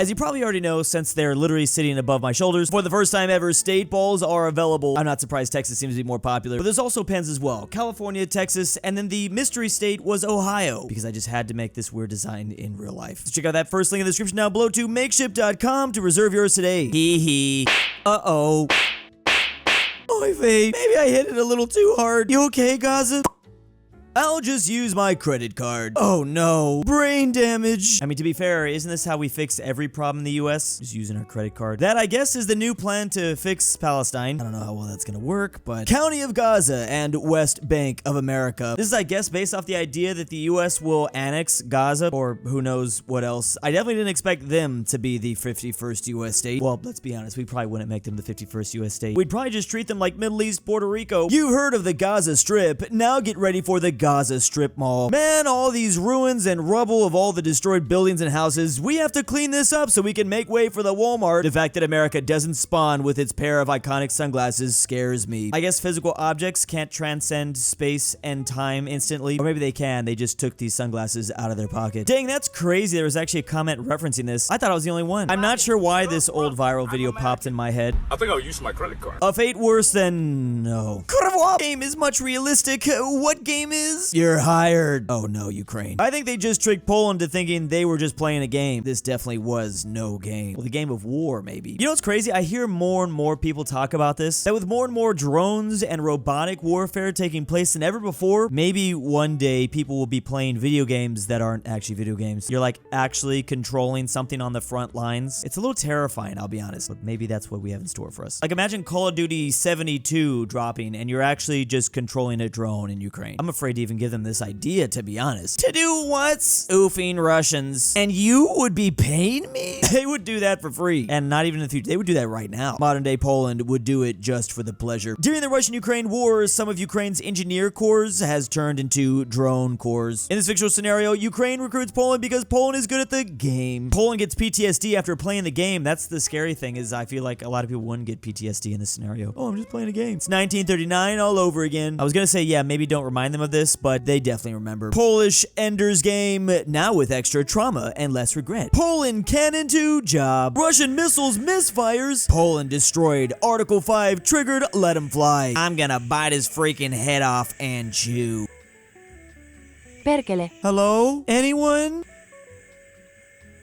As you probably already know, since they're literally sitting above my shoulders, for the first time ever, state balls are available. I'm not surprised Texas seems to be more popular, but there's also pens as well. California, Texas, and then the mystery state was Ohio, because I just had to make this weird design in real life. So check out that first link in the description down below to makeship.com to reserve yours today. Hee hee. Uh-oh. My face. Maybe I hit it a little too hard. You okay, Gaza? I'll just use my credit card. Oh no, brain damage. I mean, to be fair, isn't this how we fix every problem in the US? Just using our credit card. That, I guess, is the new plan to fix Palestine. I don't know how well that's gonna work, but County of Gaza and West Bank of America. This is, I guess, based off the idea that the US will annex Gaza, or who knows what else. I definitely didn't expect them to be the 51st US state. Well, let's be honest, we probably wouldn't make them the 51st US state. We'd probably just treat them like Middle East Puerto Rico. You've heard of the Gaza Strip. Now get ready for the Gaza Strip Mall. Man, all these ruins and rubble of all the destroyed buildings and houses, we have to clean this up so we can make way for the Walmart. The fact that America doesn't spawn with its pair of iconic sunglasses scares me. I guess physical objects can't transcend space and time instantly. Or maybe they can, they just took these sunglasses out of their pocket. Dang, that's crazy. There was actually a comment referencing this. I thought I was the only one. I'm not sure why this old viral video popped in my head. I think I'll use my credit card. A fate worse than no. KirinoIsBestGirl game is much realistic. What game is? You're hired. Oh no, Ukraine. I think they just tricked Poland to thinking they were just playing a game. This definitely was no game. Well, the game of war, maybe. You know what's crazy? I hear more and more people talk about this, that with more and more drones and robotic warfare taking place than ever before, maybe one day people will be playing video games that aren't actually video games. You're like actually controlling something on the front lines. It's a little terrifying, I'll be honest, but maybe that's what we have in store for us. Like, imagine Call of Duty 72 dropping and you're actually just controlling a drone in Ukraine. I'm afraid to even give them this idea, to be honest. To do what? Oofing Russians. And you would be paying me? They would do that for free. And not even in the future. They would do that right now. Modern day Poland would do it just for the pleasure. During the Russian-Ukraine war, some of Ukraine's engineer corps has turned into drone corps. In this fictional scenario, Ukraine recruits Poland because Poland is good at the game. Poland gets PTSD after playing the game. That's the scary thing, is I feel like a lot of people wouldn't get PTSD in this scenario. Oh, I'm just playing a game. It's 1939 all over again. I was gonna say, yeah, maybe don't remind them of this, but they definitely remember. Polish Ender's Game, now with extra trauma and less regret. Poland cannon to job. Russian missiles misfires. Poland destroyed. Article 5 triggered. Let him fly. I'm gonna bite his freaking head off and chew. Perkele. Hello? Anyone?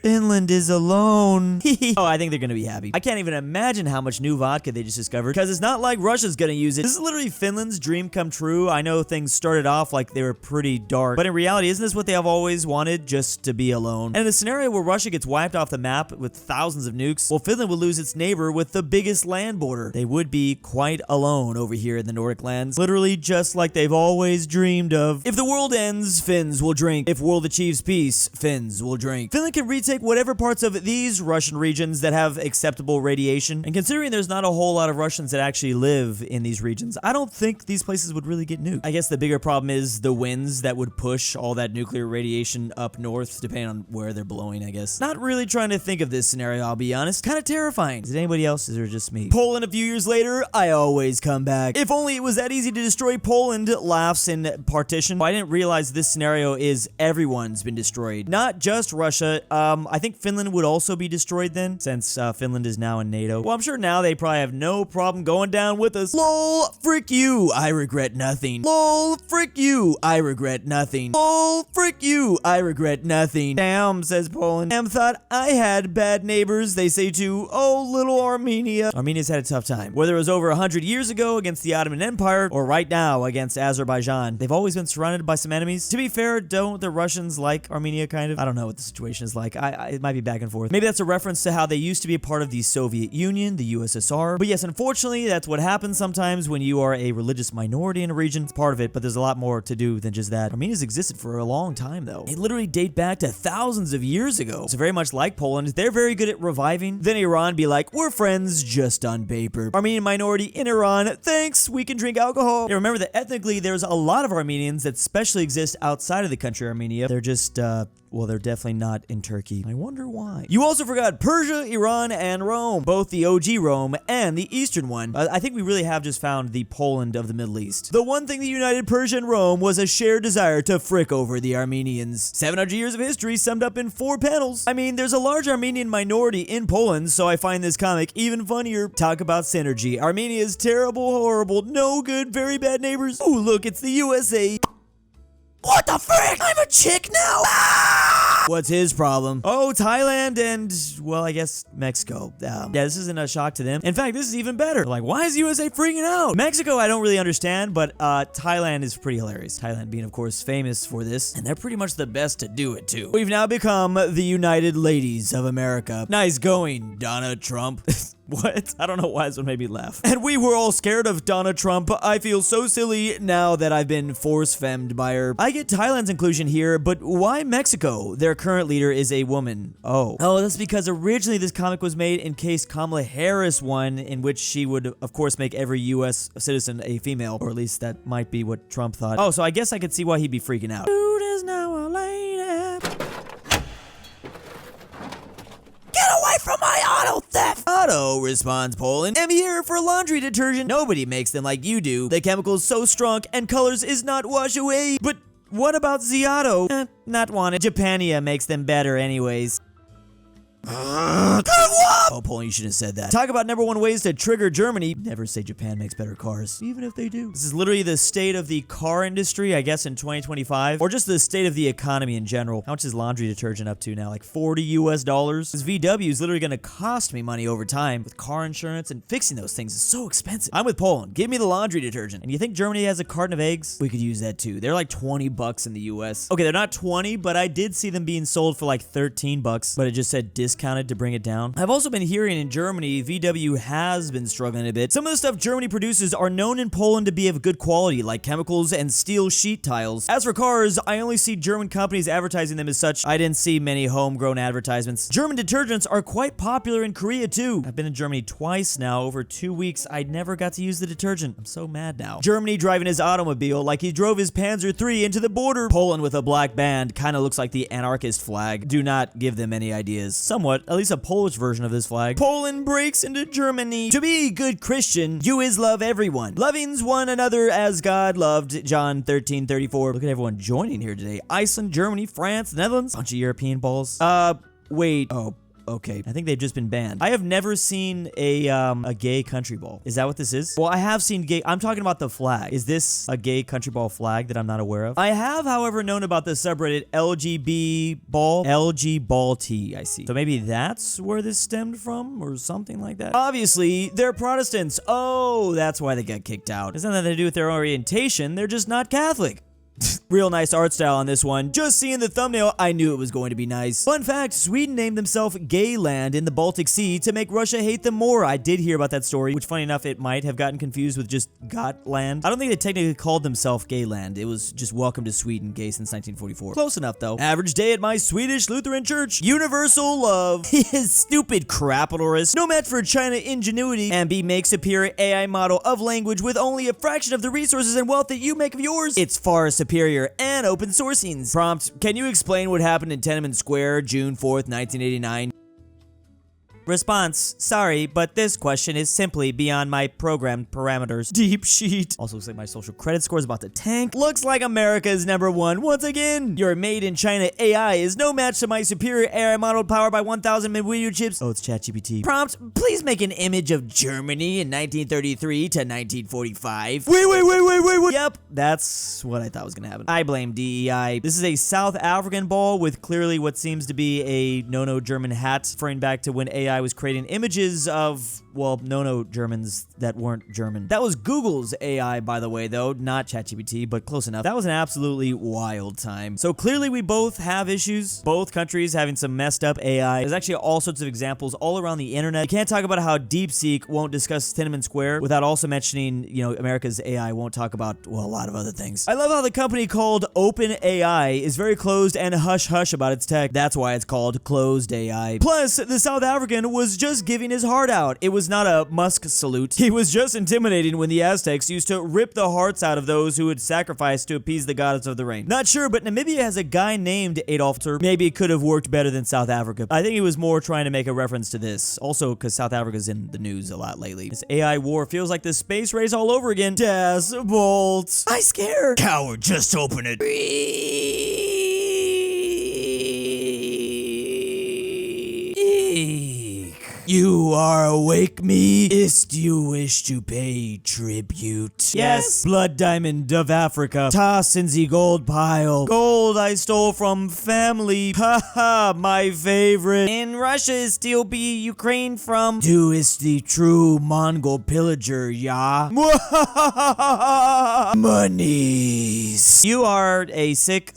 Finland is alone. Oh, I think they're gonna be happy. I can't even imagine how much new vodka they just discovered, because it's not like Russia's gonna use it. This is literally Finland's dream come true. I know things started off like they were pretty dark, but in reality, isn't this what they have always wanted? Just to be alone. And in a scenario where Russia gets wiped off the map with thousands of nukes, well, Finland would lose its neighbor with the biggest land border. They would be quite alone over here in the Nordic lands. Literally just like they've always dreamed of. If the world ends, Finns will drink. If world achieves peace, Finns will drink. Finland can retake whatever parts of these Russian regions that have acceptable radiation. And considering there's not a whole lot of Russians that actually live in these regions, I don't think these places would really get nuked. I guess the bigger problem is the winds that would push all that nuclear radiation up north, depending on where they're blowing, I guess. Not really trying to think of this scenario, I'll be honest. Kind of terrifying. Is it anybody else? Is it just me? Poland a few years later, I always come back. If only it was that easy to destroy Poland, laughs in partition. I didn't realize this scenario is everyone's been destroyed. Not just Russia. I think Finland would also be destroyed then, since Finland is now in NATO. Well, I'm sure now they probably have no problem going down with us. LOL, frick you, I regret nothing. LOL, frick you, I regret nothing. LOL, frick you, I regret nothing. Damn, says Poland. Damn, thought I had bad neighbors, they say to, oh, little Armenia. Armenia's had a tough time. Whether it was over 100 years ago against the Ottoman Empire, or right now against Azerbaijan, they've always been surrounded by some enemies. To be fair, don't the Russians like Armenia, kind of? I don't know what the situation is like. It might be back and forth. Maybe that's a reference to how they used to be a part of the Soviet Union, the USSR. But yes, unfortunately, that's what happens sometimes when you are a religious minority in a region. It's part of it, but there's a lot more to do than just that. Armenia's existed for a long time, though. They literally date back to thousands of years ago. So very much like Poland, they're very good at reviving. Then Iran be like, we're friends just on paper. Armenian minority in Iran, thanks, we can drink alcohol. Yeah, remember that ethnically, there's a lot of Armenians that specially exist outside of the country Armenia. They're just, well, they're definitely not in Turkey. Turkey. I wonder why. You also forgot Persia, Iran, and Rome. Both the OG Rome and the Eastern one. I think we really have just found the Poland of the Middle East. The one thing that united Persia and Rome was a shared desire to frick over the Armenians. 700 years of history summed up in 4 panels. I mean, there's a large Armenian minority in Poland, so I find this comic even funnier. Talk about synergy. Armenia's terrible, horrible, no good, very bad neighbors. Ooh, look, it's the USA. What the frick? I'm a chick now? Ah! What's his problem? Oh, Thailand and, well, I guess Mexico. Yeah, this isn't a shock to them. In fact, this is even better. Like, why is USA freaking out? Mexico, I don't really understand, but Thailand is pretty hilarious. Thailand being, of course, famous for this, and they're pretty much the best to do it, too. We've now become the United Ladies of America. Nice going, Donald Trump. What? I don't know why this one made me laugh. And we were all scared of Donald Trump. I feel so silly now that I've been force-femmed by her. I get Thailand's inclusion here, but why Mexico? Their current leader is a woman. Oh, that's because originally this comic was made in case Kamala Harris won, in which she would, of course, make every U.S. citizen a female, or at least that might be what Trump thought. Oh, so I guess I could see why he'd be freaking out. Dude is now a lady. Get away from my auto theft! Auto, responds Poland. I'm here for laundry detergent. Nobody makes them like you do. The chemical's so strong and colors is not wash away. But what about the auto? Not wanted. Japania makes them better anyways. Oh, Poland, you shouldn't have said that. Talk about #1 ways to trigger Germany. Never say Japan makes better cars, even if they do. This is literally the state of the car industry, I guess, in 2025, or just the state of the economy in general. How much is laundry detergent up to now? Like $40 US? This VW is literally going to cost me money over time with car insurance, and fixing those things is so expensive. I'm with Poland. Give me the laundry detergent. And you think Germany has a carton of eggs? We could use that too. They're like 20 bucks in the US. Okay, they're not 20, but I did see them being sold for like 13 bucks, but it just said discounted to bring it down. I've also been hearing in Germany, VW has been struggling a bit. Some of the stuff Germany produces are known in Poland to be of good quality, like chemicals and steel sheet tiles. As for cars, I only see German companies advertising them as such. I didn't see many homegrown advertisements. German detergents are quite popular in Korea too. I've been in Germany twice now, over 2 weeks. I never got to use the detergent. I'm so mad now. Germany driving his automobile like he drove his Panzer III into the border. Poland with a black band kind of looks like the anarchist flag. Do not give them any ideas. Somewhat, at least a Polish version of this flag. Poland breaks into Germany. To be a good Christian, you is love everyone. Lovings one another as God loved. John 13:34. Look at everyone joining here today. Iceland, Germany, France, Netherlands. Bunch of European balls. Wait. Oh. Okay, I think they've just been banned. I have never seen a gay country ball. Is that what this is? Well, I have seen gay. I'm talking about the flag. Is this a gay country ball flag that I'm not aware of? I have, however, known about the subreddit LGB ball. LG ball T, I see. So maybe that's where this stemmed from or something like that. Obviously, they're Protestants. Oh, that's why they got kicked out. It's nothing to do with their orientation. They're just not Catholic. Real nice art style on this one. Just seeing the thumbnail, I knew it was going to be nice. Fun fact, Sweden named themselves Gayland in the Baltic Sea to make Russia hate them more. I did hear about that story, which funny enough, it might have gotten confused with just Gotland. I don't think they technically called themselves Gayland. It was just welcome to Sweden, gay since 1944. Close enough though. Average day at my Swedish Lutheran church. Universal love. His stupid capitalist. No match for China ingenuity. And B makes superior AI model of language with only a fraction of the resources and wealth that you make of yours. It's far superior and open sourcing. Prompt, can you explain what happened in Tiananmen Square, June 4th, 1989? Response, sorry, but this question is simply beyond my programmed parameters. Deep sheet. Also looks like my social credit score is about to tank. Looks like America is #1 once again. Your made in China AI is no match to my superior AI model powered by 1,000 video chips. Oh, it's ChatGPT. Prompt, please make an image of Germany in 1933 to 1945. Wait. Yep, that's what I thought was gonna happen. I blame DEI. This is a South African ball with clearly what seems to be a no German hat, referring back to when AI was creating images of, well, no Germans that weren't German. That was Google's AI, by the way, though, not ChatGPT, but close enough. That was an absolutely wild time. So clearly we both have issues, both countries having some messed up AI. There's actually all sorts of examples all around the internet. You can't talk about how DeepSeek won't discuss Tiananmen Square without also mentioning, you know, America's AI won't talk about, well, a lot of other things. I love how the company called OpenAI is very closed and hush-hush about its tech. That's why it's called Closed AI. Plus, the South African man was just giving his heart out. It was not a Musk salute. He was just intimidating when the Aztecs used to rip the hearts out of those who would sacrifice to appease the goddess of the rain. Not sure, but Namibia has a guy named Adolf Hitler. Maybe it could have worked better than South Africa. I think he was more trying to make a reference to this. Also, because South Africa's in the news a lot lately. This AI war feels like the space race all over again. Das Bolt. I scare. Coward, just open it. You are awake, me? Ist you wish to pay tribute? Yes. Blood diamond of Africa. Toss in the gold pile. Gold I stole from family. Haha, my favorite. And Russia is still be Ukraine from. Do is the true Mongol pillager, yeah? Monies. You are a sick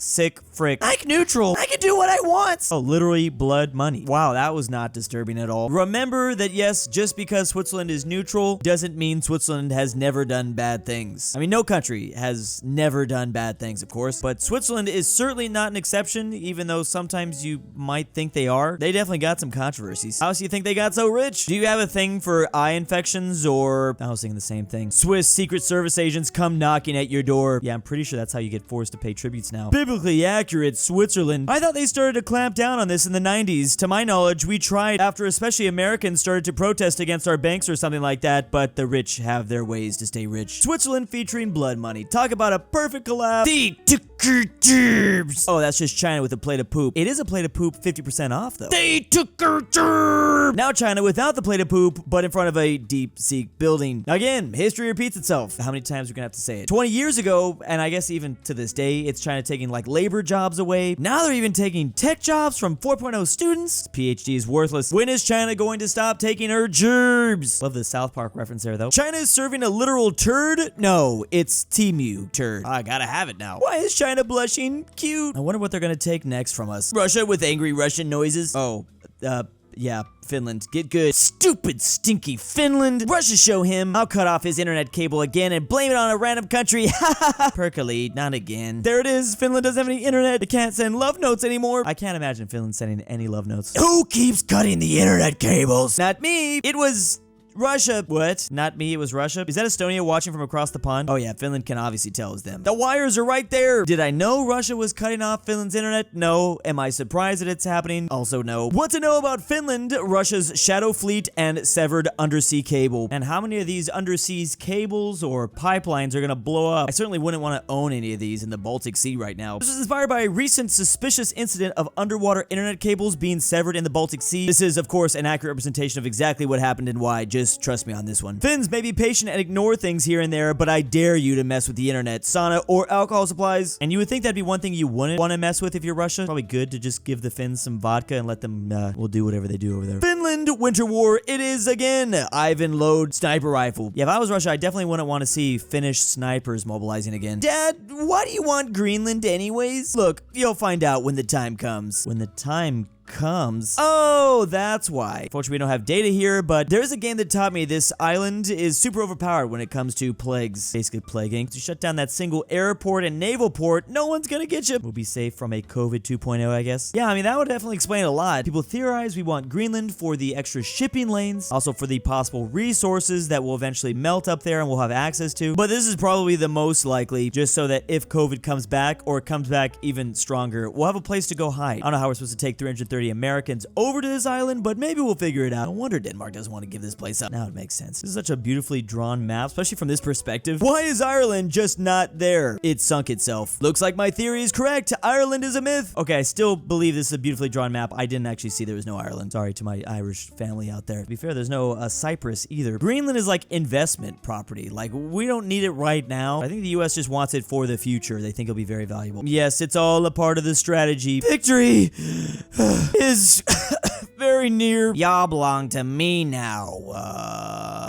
frick. Ike neutral. I can do what I want. Oh, literally blood money. Wow, that was not disturbing at all. Remember that yes, just because Switzerland is neutral doesn't mean Switzerland has never done bad things. I mean, no country has never done bad things, of course, but Switzerland is certainly not an exception, even though sometimes you might think they are. They definitely got some controversies. How else do you think they got so rich? Do you have a thing for eye infections or... I was thinking the same thing. Swiss Secret Service agents come knocking at your door. Yeah, I'm pretty sure that's how you get forced to pay tributes now. Biblically accurate Switzerland. I thought they started to clamp down on this in the 90s. To my knowledge, we tried after especially Americans started to protest against our banks or something like that, but the rich have their ways to stay rich. Switzerland featuring blood money. Talk about a perfect collab. The Ticus. Oh, that's just China with a plate of poop. It is a plate of poop 50% off though. The Ticus. Now China without the plate of poop, but in front of a deep sea building. Again, history repeats itself. How many times are we gonna have to say it? 20 years ago, and I guess even to this day, it's China taking like labor jobs away. Now they're even taking tech jobs from 4.0 students. PhD is worthless. When is China going to stop taking her gerbs? Love the South Park reference there though. China is serving a literal turd? No, it's Temu turd. I gotta have it now. Why is China blushing? Cute. I wonder what they're gonna take next from us. Russia with angry Russian noises. Oh, yeah, Finland. Get good. Stupid, stinky Finland. Russia show him. I'll cut off his internet cable again and blame it on a random country. Percolate, not again. There it is. Finland doesn't have any internet. It can't send love notes anymore. I can't imagine Finland sending any love notes. Who keeps cutting the internet cables? Not me. It was... Russia. What? Not me, it was Russia. Is that Estonia watching from across the pond? Oh yeah, Finland can obviously tell it's them. The wires are right there. Did I know Russia was cutting off Finland's internet? No. Am I surprised that it's happening? Also no. What to know about Finland? Russia's shadow fleet and severed undersea cable. And how many of these undersea cables or pipelines are gonna blow up? I certainly wouldn't want to own any of these in the Baltic Sea right now. This was inspired by a recent suspicious incident of underwater internet cables being severed in the Baltic Sea. This is, of course, an accurate representation of exactly what happened and why. Just trust me on this one. Finns may be patient and ignore things here and there, but I dare you to mess with the internet, sauna, or alcohol supplies. And you would think that'd be one thing you wouldn't want to mess with if you're Russia. Probably good to just give the Finns some vodka and let them, will do whatever they do over there. Finland, Winter War, it is again. Ivan Load, sniper rifle. Yeah, if I was Russia, I definitely wouldn't want to see Finnish snipers mobilizing again. Dad, why do you want Greenland anyways? Look, you'll find out when the time comes. When the time comes. Oh, that's why. Fortunately, we don't have data here, but there's a game that taught me this island is super overpowered when it comes to plagues. Basically plaguing. To shut down that single airport and naval port, no one's gonna get you. We'll be safe from a COVID 2.0, I guess. Yeah, I mean, that would definitely explain a lot. People theorize we want Greenland for the extra shipping lanes, also for the possible resources that will eventually melt up there and we'll have access to. But this is probably the most likely, just so that if COVID comes back, or it comes back even stronger, we'll have a place to go hide. I don't know how we're supposed to take 330 Americans over to this island, but maybe we'll figure it out. No wonder Denmark doesn't want to give this place up. Now it makes sense. This is such a beautifully drawn map, especially from this perspective. Why is Ireland just not there? It sunk itself. Looks like my theory is correct. Ireland is a myth. Okay, I still believe this is a beautifully drawn map. I didn't actually see there was no Ireland. Sorry to my Irish family out there. To be fair, there's no Cyprus either. Greenland is like investment property. Like, we don't need it right now. I think the US just wants it for the future. They think it'll be very valuable. Yes, it's all a part of the strategy. Victory is very near. Y'all belong to me now.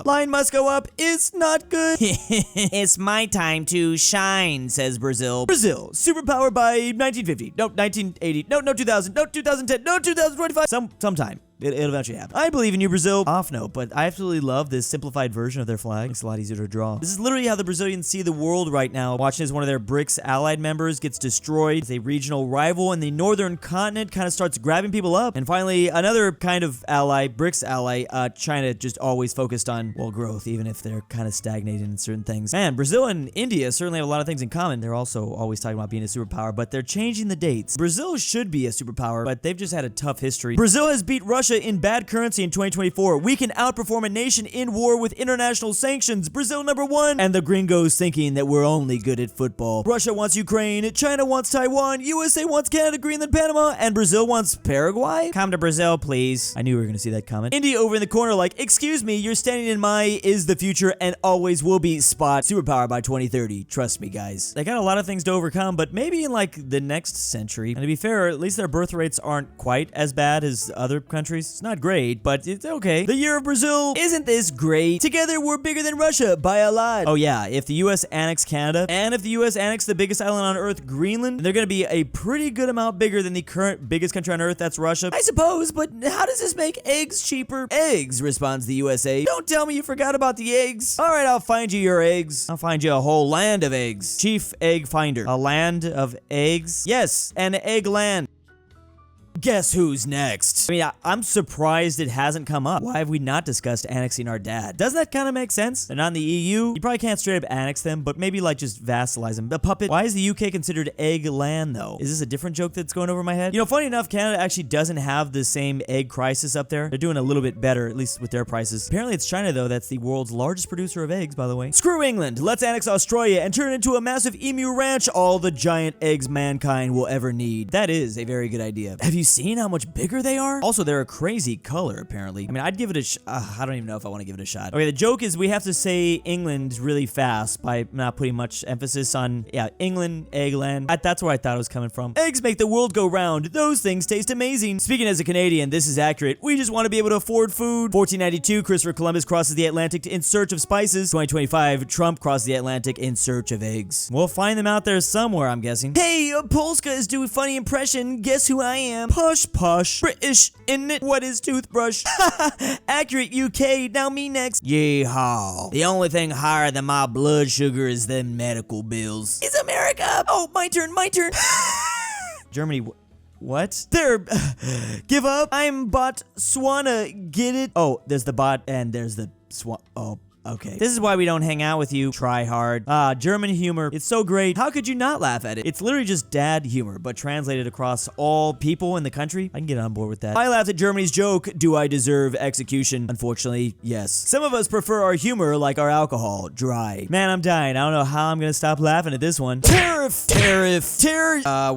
Line must go up. It's not good. It's my time to shine, says Brazil. Brazil, superpower by 1950. No, 1980. No, 2000. No, 2010. No, 2025. Sometime. It'll eventually happen. I believe in you, Brazil. Off note, but I absolutely love this simplified version of their flag. It's a lot easier to draw. This is literally how the Brazilians see the world right now, watching as one of their BRICS allied members gets destroyed, as a regional rival in the northern continent kind of starts grabbing people up. And finally, another kind of ally, BRICS ally, China just always focused on, well, growth, even if they're kind of stagnated in certain things. Man, Brazil and India certainly have a lot of things in common. They're also always talking about being a superpower, but they're changing the dates. Brazil should be a superpower, but they've just had a tough history. Brazil has beat Russia in bad currency in 2024. We can outperform a nation in war with international sanctions. Brazil #1. And the gringos thinking that we're only good at football. Russia wants Ukraine, China wants Taiwan, USA wants Canada, Greenland, Panama, and Brazil wants Paraguay? Come to Brazil, please. I knew we were gonna see that comment. India over in the corner like, excuse me, you're standing in my is the future and always will be spot. Superpower by 2030. Trust me, guys. They got a lot of things to overcome, but maybe in like the next century. And to be fair, at least their birth rates aren't quite as bad as other countries. It's not great, but it's okay. The year of Brazil. Isn't this great? Together, we're bigger than Russia by a lot. Oh yeah, if the US annexed Canada, and if the US annexed the biggest island on Earth, Greenland, they're gonna be a pretty good amount bigger than the current biggest country on Earth, that's Russia. I suppose, but how does this make eggs cheaper? Eggs, responds the USA. Don't tell me you forgot about the eggs. Alright, I'll find you your eggs. I'll find you a whole land of eggs. Chief Egg Finder. A land of eggs? Yes, an egg land. Guess who's next? I mean, I'm surprised it hasn't come up. Why have we not discussed annexing our dad? Doesn't that kind of make sense? They're not in the EU. You probably can't straight up annex them, but maybe like just vassalize them. A puppet. Why is the UK considered egg land though? Is this a different joke that's going over my head? You know, funny enough, Canada actually doesn't have the same egg crisis up there. They're doing a little bit better, at least with their prices. Apparently it's China though that's the world's largest producer of eggs, by the way. Screw England. Let's annex Australia and turn it into a massive emu ranch. All the giant eggs mankind will ever need. That is a very good idea. Have you seen how much bigger they are? Also, they're a crazy color, apparently. I mean, I'd give it a I don't even know if I want to give it a shot. Okay, the joke is we have to say England really fast by not putting much emphasis on, yeah, England, eggland. That's where I thought it was coming from. Eggs make the world go round. Those things taste amazing. Speaking as a Canadian, this is accurate. We just want to be able to afford food. 1492, Christopher Columbus crosses the Atlantic in search of spices. 2025, Trump crosses the Atlantic in search of eggs. We'll find them out there somewhere, I'm guessing. Hey, Polska is doing funny impression. Guess who I am? Push. British, isn't it? What is toothbrush? Accurate, UK. Now me next. Yeehaw. The only thing higher than my blood sugar is them medical bills. Is America? Oh, my turn. Germany. What? There. Give up. I'm Botswana. Get it? Oh, there's the bot and there's the swan. Oh. Okay. This is why we don't hang out with you. Try hard. German humor. It's so great. How could you not laugh at it? It's literally just dad humor, but translated across all people in the country. I can get on board with that. I laughed at Germany's joke. Do I deserve execution? Unfortunately, yes. Some of us prefer our humor like our alcohol. Dry. Man, I'm dying. I don't know how I'm gonna stop laughing at this one. Tariff!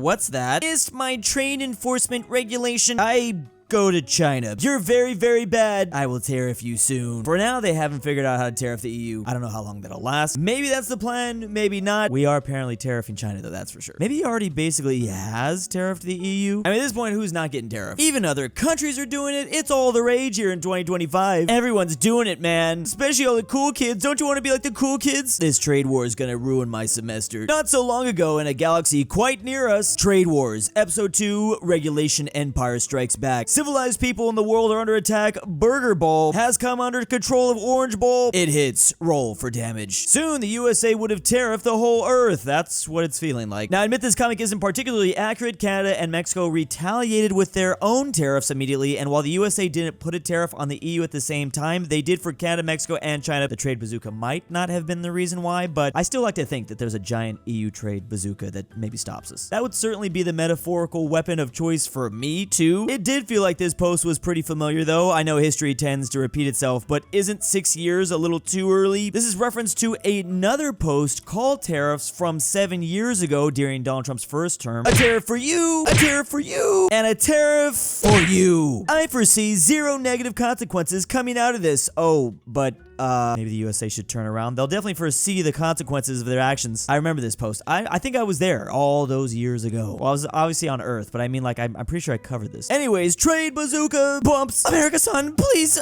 What's that? It's my trade enforcement regulation. I go to China. You're very, very bad. I will tariff you soon. For now, they haven't figured out how to tariff the EU. I don't know how long that'll last. Maybe that's the plan, maybe not. We are apparently tariffing China though, that's for sure. Maybe he already basically has tariffed the EU. I mean, at this point, who's not getting tariffed? Even other countries are doing it. It's all the rage here in 2025. Everyone's doing it, man. Especially all the cool kids. Don't you want to be like the cool kids? This trade war is gonna ruin my semester. Not so long ago in a galaxy quite near us, Trade Wars, Episode 2, Regulation Empire Strikes Back. Civilized people in the world are under attack. Burger Ball has come under control of Orange Ball. It hits. Roll for damage. Soon, the USA would have tariffed the whole Earth. That's what it's feeling like. Now, I admit this comic isn't particularly accurate. Canada and Mexico retaliated with their own tariffs immediately, and while the USA didn't put a tariff on the EU at the same time, they did for Canada, Mexico, and China. The trade bazooka might not have been the reason why, but I still like to think that there's a giant EU trade bazooka that maybe stops us. That would certainly be the metaphorical weapon of choice for me, too. It did feel like this post was pretty familiar though. I know history tends to repeat itself, but isn't 6 years a little too early? This is reference to another post called tariffs from 7 years ago during Donald Trump's first term. A tariff for you, a tariff for you, and a tariff for you. I foresee zero negative consequences coming out of this. Oh, but maybe the USA should turn around. They'll definitely foresee the consequences of their actions. I remember this post. I think I was there all those years ago. Well, I was obviously on Earth, but I mean, like, I'm pretty sure I covered this. Anyways, trade bazooka bumps. America, son, please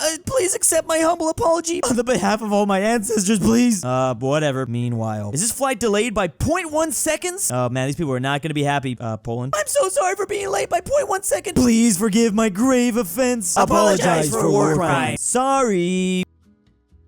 accept my humble apology on the behalf of all my ancestors, please. Whatever. Meanwhile, is this flight delayed by 0.1 seconds? Oh man, these people are not gonna be happy. Poland. I'm so sorry for being late by 0.1 seconds. Please forgive my grave offense. Apologize for war crimes. Sorry.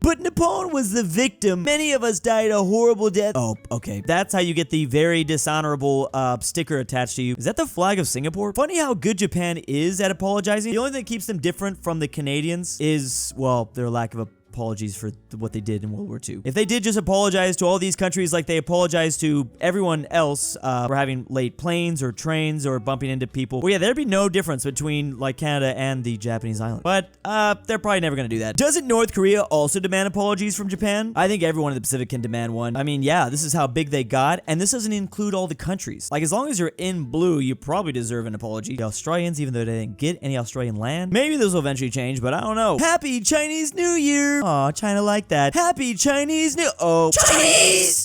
But Nippon was the victim. Many of us died a horrible death. Oh, okay. That's how you get the very dishonorable sticker attached to you. Is that the flag of Singapore? Funny how good Japan is at apologizing. The only thing that keeps them different from the Canadians is, well, their lack of apologies for what they did in World War II. If they did just apologize to all these countries like they apologized to everyone else for having late planes or trains or bumping into people, well, yeah, there'd be no difference between like Canada and the Japanese island. But they're probably never gonna do that. Doesn't North Korea also demand apologies from Japan? I think everyone in the Pacific can demand one. I mean, yeah, this is how big they got, and this doesn't include all the countries. Like, as long as you're in blue, you probably deserve an apology. The Australians, even though they didn't get any Australian land, maybe this will eventually change, but I don't know. Happy Chinese New Year! Aw, China like that. Happy Chinese New— oh, Chinese!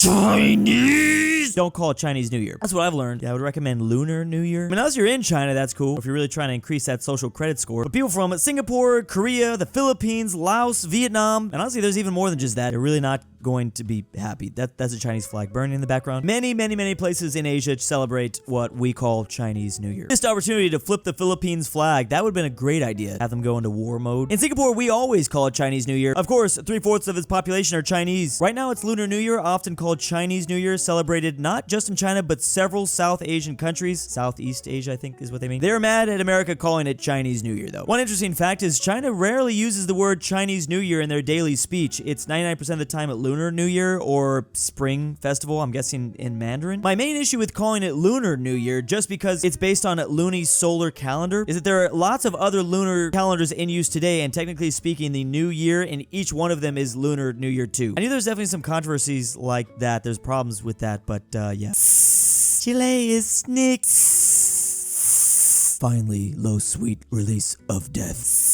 Don't call it Chinese New Year. That's what I've learned. Yeah, I would recommend Lunar New Year. I mean, unless you're in China, that's cool. If you're really trying to increase that social credit score. But people from Singapore, Korea, the Philippines, Laos, Vietnam, and honestly, there's even more than just that. They're really not going to be happy. That's a Chinese flag burning in the background. Many places in Asia celebrate what we call Chinese New Year. Missed opportunity to flip the Philippines flag. That would have been a great idea. Have them go into war mode. In Singapore, we always call it Chinese New Year. Of course, 3/4 of its population are Chinese. Right now, it's Lunar New Year, often called Chinese New Year, celebrated not just in China, but several South Asian countries. Southeast Asia, I think is what they mean. They're mad at America calling it Chinese New Year, though. One interesting fact is China rarely uses the word Chinese New Year in their daily speech. It's 99% of the time at Lunar New Year or Spring Festival, I'm guessing in Mandarin. My main issue with calling it Lunar New Year, just because it's based on a lunisolar calendar, is that there are lots of other lunar calendars in use today, and technically speaking, the new year in each one of them is Lunar New Year too. I knew there's definitely some controversies like that. There's problems with that, but yeah. Chile is snicked. Finally, low sweet release of death.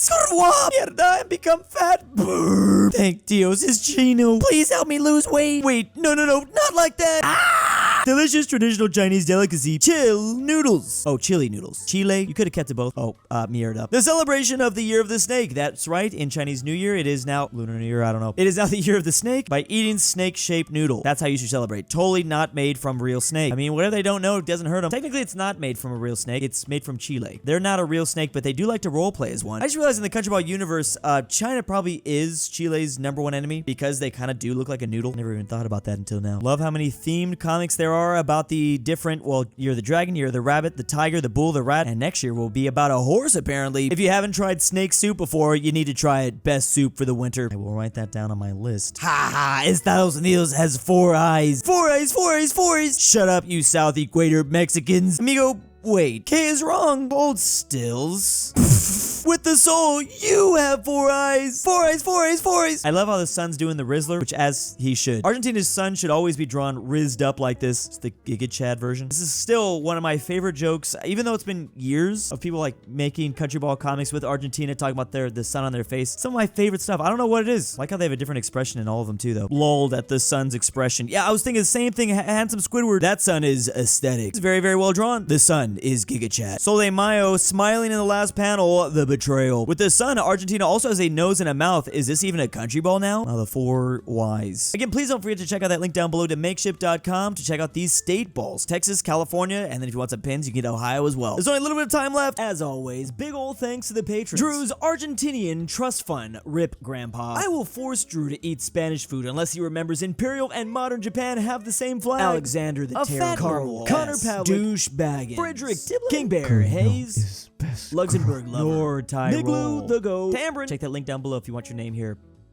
Mierda, and become fat. Brr. Thank Dios, it's Chino. Please help me lose weight. Wait, no, not like that. Delicious traditional Chinese delicacy, chill noodles. Oh, chili noodles. Chile, you could have kept it both. Oh, mierda. The celebration of the Year of the Snake. That's right, in Chinese New Year, it is now Lunar New Year, I don't know. It is now the Year of the Snake by eating snake-shaped noodle. That's how you should celebrate. Totally not made from real snake. I mean, whatever they don't know, it doesn't hurt them. Technically, it's not made from a real snake. It's made from Chile. They're not a real snake, but they do like to roleplay as one. I just realized in the Countryballs universe, China probably is Chile's #1 enemy because they kind of do look like a noodle. Never even thought about that until now. Love how many themed comics there are about the different, well, you're the dragon, you're the rabbit, the tiger, the bull, the rat, and next year will be about a horse, apparently. If you haven't tried snake soup before, you need to try it. Best soup for the winter. I will write that down on my list. Estados Unidos has 4 eyes. 4 eyes, 4 eyes, 4 eyes. Shut up, you South Equator Mexicans. Amigo, wait, K is wrong. Hold stills. With the soul, you have 4 eyes. 4 eyes, 4 eyes, 4 eyes. I love how the sun's doing the Rizzler, which as he should. Argentina's sun should always be drawn rizzed up like this. It's the Giga Chad version. This is still one of my favorite jokes, even though it's been years of people like making Countryball comics with Argentina, talking about the sun on their face. Some of my favorite stuff. I don't know what it is. I like how they have a different expression in all of them too, though. Lulled at the sun's expression. Yeah, I was thinking the same thing. Handsome Squidward. That sun is aesthetic. It's very, very well drawn. The sun is Giga Chad. Sole Mayo smiling in the last panel. The betrayal. With the sun, Argentina also has a nose and a mouth. Is this even a country ball now? The 4 Ys. Again, please don't forget to check out that link down below to makeshift.com to check out these state balls. Texas, California, and then if you want some pins, you can get Ohio as well. There's only a little bit of time left. As always, big ol' thanks to the patrons. Drew's Argentinian Trust Fund. Rip, Grandpa. I will force Drew to eat Spanish food unless he remembers Imperial and modern Japan have the same flag. Alexander the Terrible. Connor Pavlik. DOOCHBAGGINS. Fredrik Tibblin. KingBearHaze. LuxembourgLover. NordTyrol. Niglu the Goat. Tambre. Check that link down below if you want your name here.